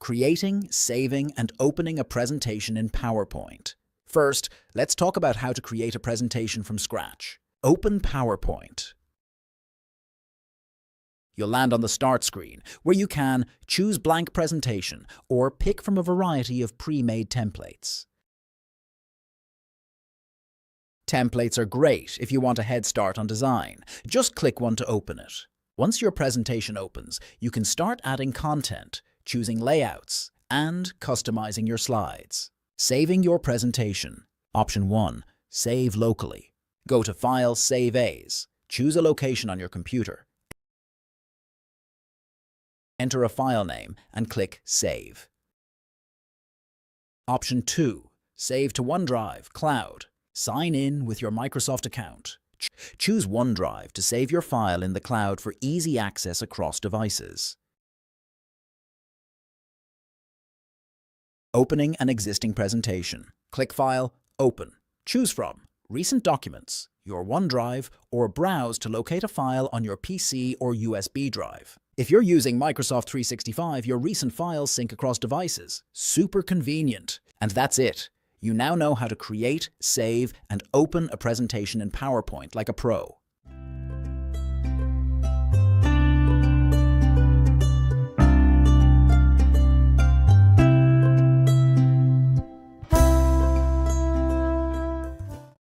Creating, saving, and opening a presentation in PowerPoint. First, let's talk about how to create a presentation from scratch. Open PowerPoint. You'll land on the Start screen, where you can choose Blank Presentation or pick from a variety of pre-made templates. Templates are great if you want a head start on design. Just click one to open it. Once your presentation opens, you can start adding content, choosing layouts, and customizing your slides. Saving your presentation. Option 1. Save locally. Go to File, Save As. Choose a location on your computer. Enter a file name and click Save. Option 2. Save to OneDrive, Cloud. Sign in with your Microsoft account. Choose OneDrive to save your file in the cloud for easy access across devices. Opening an existing presentation. Click File, Open. Choose from Recent Documents, your OneDrive, or browse to locate a file on your PC or USB drive. If you're using Microsoft 365, your recent files sync across devices. Super convenient. And that's it. You now know how to create, save, and open a presentation in PowerPoint like a pro.